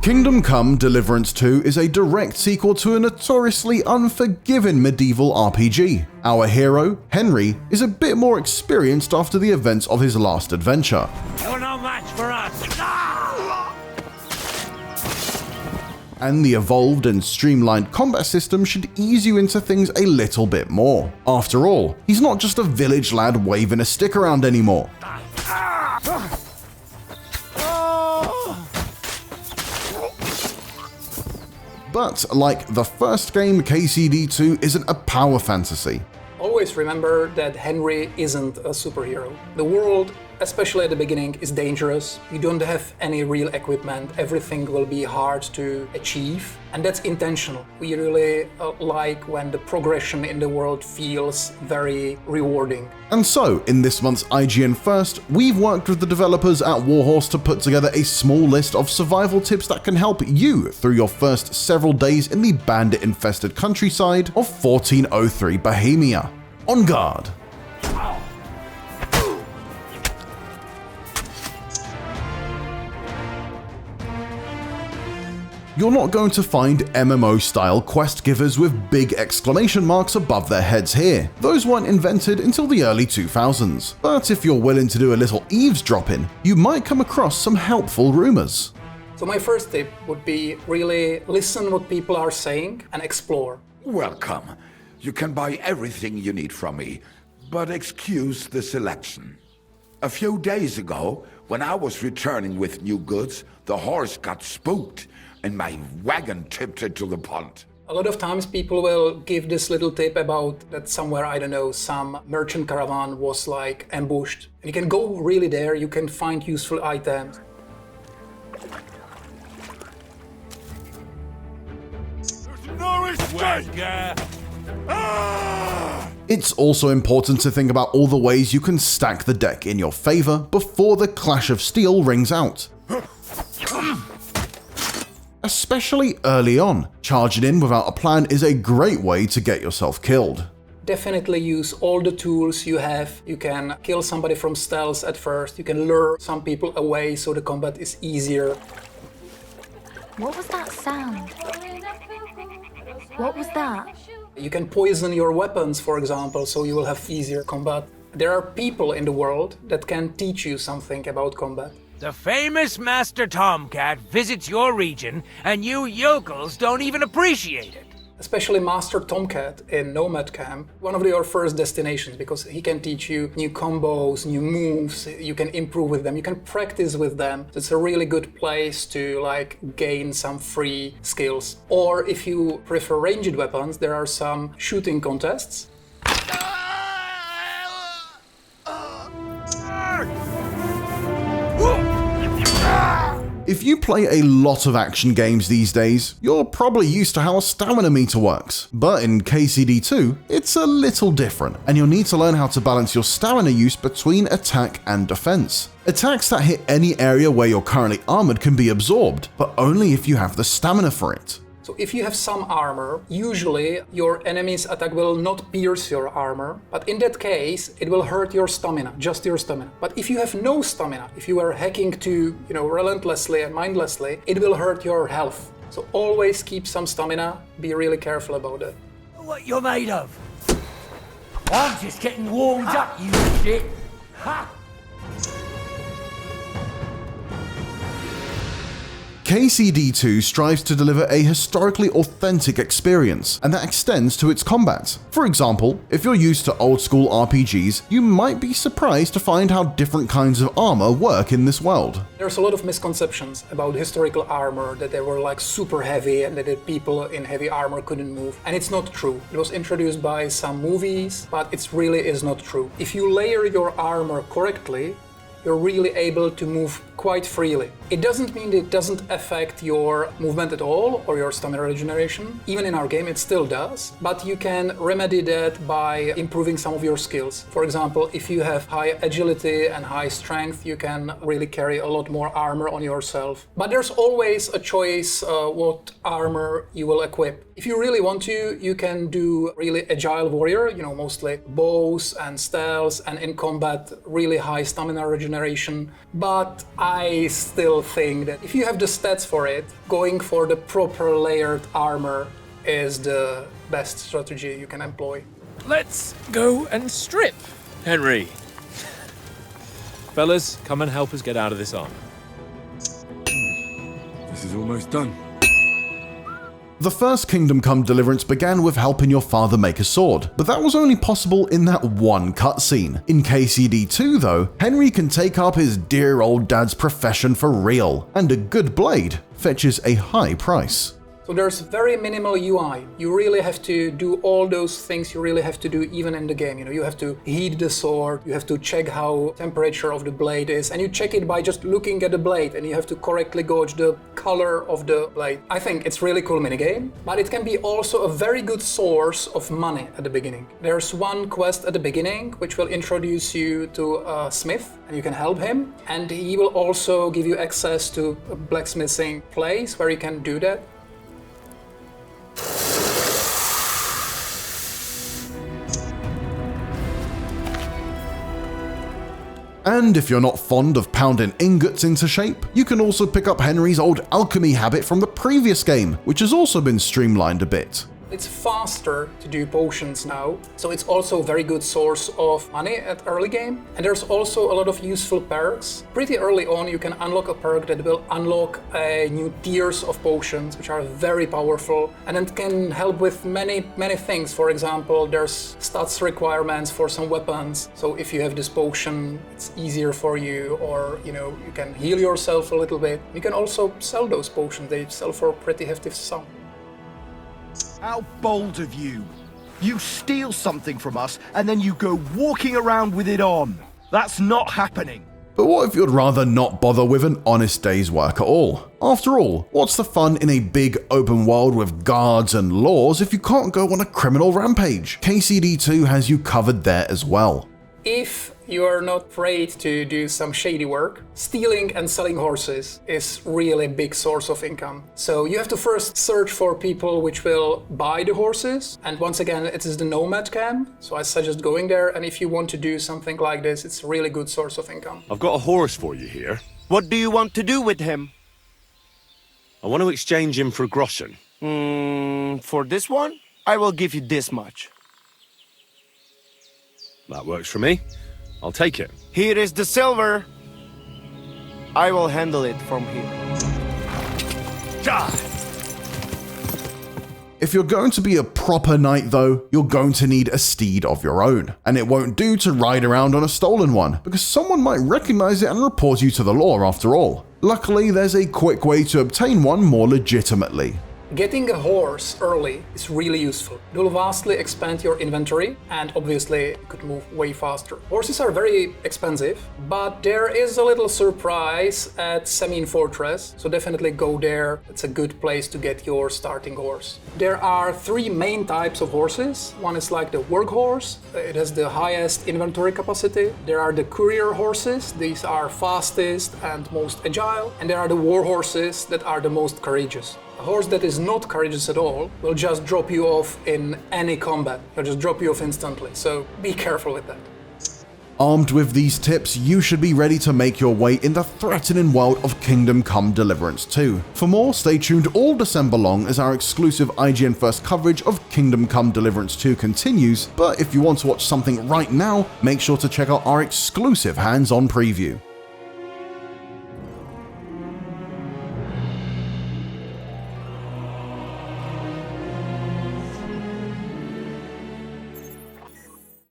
Kingdom Come Deliverance II is a direct sequel to a notoriously unforgiving medieval RPG. Our hero, Henry, is a bit more experienced after the events of his last adventure. You're no match for us! And the evolved and streamlined combat system should ease you into things a little bit more. After all, he's not just a village lad waving a stick around anymore. But like the first game, KCD2 isn't a power fantasy. Always remember that Henry isn't a superhero. The world, especially at the beginning, is dangerous. You don't have any real equipment. Everything will be hard to achieve, and that's intentional. We really like when the progression in the world feels very rewarding. And so, in this month's IGN First, we've worked with the developers at Warhorse to put together a small list of survival tips that can help you through your first several days in the bandit-infested countryside of 1403 Bohemia. On guard! You're not going to find MMO-style quest givers with big exclamation marks above their heads here. Those weren't invented until the early 2000s. But if you're willing to do a little eavesdropping, you might come across some helpful rumors. So my first tip would be really listen what people are saying and explore. Welcome. You can buy everything you need from me, but excuse the selection. A few days ago, when I was returning with new goods, the horse got spooked and my wagon tipped into the pond. A lot of times people will give this little tip about that somewhere, I don't know, some merchant caravan was like ambushed. And you can go really there, you can find useful items. It's also important to think about all the ways you can stack the deck in your favor before the clash of steel rings out. Especially early on, charging in without a plan is a great way to get yourself killed. Definitely use all the tools you have. You can kill somebody from stealth at first, you can lure some people away so the combat is easier. What was that sound? What was that? You can poison your weapons, for example, so you will have easier combat. There are people in the world that can teach you something about combat. The famous Master Tomcat visits your region, and you yokels don't even appreciate it. Especially Master Tomcat in Nomad Camp, one of your first destinations, because he can teach you new combos, new moves, you can improve with them, you can practice with them. It's a really good place to gain some free skills. Or if you prefer ranged weapons, there are some shooting contests. If you play a lot of action games these days, you're probably used to how a stamina meter works. But in KCD2, it's a little different, and you'll need to learn how to balance your stamina use between attack and defense. Attacks that hit any area where you're currently armored can be absorbed, but only if you have the stamina for it. So if you have some armor, usually your enemy's attack will not pierce your armor, but in that case, it will hurt your stamina, just your stamina. But if you have no stamina, if you are hacking to, relentlessly and mindlessly, it will hurt your health. So always keep some stamina, be really careful about it. What you're made of? I'm just getting warmed up, you shit. Ha! KCD2 strives to deliver a historically authentic experience, and that extends to its combat. For example, if you're used to old-school RPGs, you might be surprised to find how different kinds of armor work in this world. There's a lot of misconceptions about historical armor, that they were super heavy and that the people in heavy armor couldn't move. And it's not true. It was introduced by some movies, but it really is not true. If you layer your armor correctly, you're really able to move quite freely. It doesn't mean it doesn't affect your movement at all or your stamina regeneration. Even in our game it still does, but you can remedy that by improving some of your skills. For example, if you have high agility and high strength, you can really carry a lot more armor on yourself. But there's always a choice what armor you will equip. If you really want to, you can do really agile warrior, mostly bows and stealth, and in combat really high stamina regeneration generation, but I still think that if you have the stats for it, going for the proper layered armor is the best strategy you can employ. Let's go and strip, Henry. Fellas, come and help us get out of this armor. This is almost done. The first Kingdom Come Deliverance began with helping your father make a sword, but that was only possible in that one cutscene. In KCD 2 though, Henry can take up his dear old dad's profession for real, and a good blade fetches a high price. So there's very minimal UI. You really have to do all those things you really have to do even in the game. You have to heat the sword, you have to check how temperature of the blade is, and you check it by just looking at the blade, and you have to correctly gauge the color of the blade. I think it's really cool minigame, but it can be also a very good source of money at the beginning. There's one quest at the beginning which will introduce you to a smith, and you can help him, and he will also give you access to a blacksmithing place where you can do that. And if you're not fond of pounding ingots into shape, you can also pick up Henry's old alchemy habit from the previous game, which has also been streamlined a bit. It's faster to do potions now, so it's also a very good source of money at early game. And there's also a lot of useful perks. Pretty early on you can unlock a perk that will unlock new tiers of potions, which are very powerful, and it can help with many things. For example, there's stats requirements for some weapons, so if you have this potion, it's easier for you, or you can heal yourself a little bit. You can also sell those potions, they sell for a pretty hefty sum. How bold of you! You steal something from us and then you go walking around with it on. That's not happening. But what if you'd rather not bother with an honest day's work at all? After all, what's the fun in a big open world with guards and laws if you can't go on a criminal rampage? KCD 2 has you covered there as well. If you are not afraid to do some shady work, stealing and selling horses is really a big source of income. So you have to first search for people which will buy the horses. And once again, it is the nomad camp. So I suggest going there. And if you want to do something like this, it's a really good source of income. I've got a horse for you here. What do you want to do with him? I want to exchange him for groschen. For this one, I will give you this much. That works for me. I'll take it. Here is the silver. I will handle it from here. Die! If you're going to be a proper knight though, you're going to need a steed of your own. And it won't do to ride around on a stolen one, because someone might recognize it and report you to the law after all. Luckily, there's a quick way to obtain one more legitimately. Getting a horse early is really useful. It will vastly expand your inventory, and obviously you could move way faster. Horses are very expensive, but there is a little surprise at Semine Fortress, so definitely go there. It's a good place to get your starting horse. There are 3 main types of horses. One is like the workhorse. It has the highest inventory capacity. There are the courier horses. These are fastest and most agile. And there are the war horses that are the most courageous. A horse that is not courageous at all will just drop you off in any combat. He'll just drop you off instantly, so be careful with that. Armed with these tips, you should be ready to make your way in the threatening world of Kingdom Come Deliverance 2. For more, stay tuned all December long as our exclusive IGN First coverage of Kingdom Come Deliverance 2 continues, but if you want to watch something right now, make sure to check out our exclusive hands-on preview.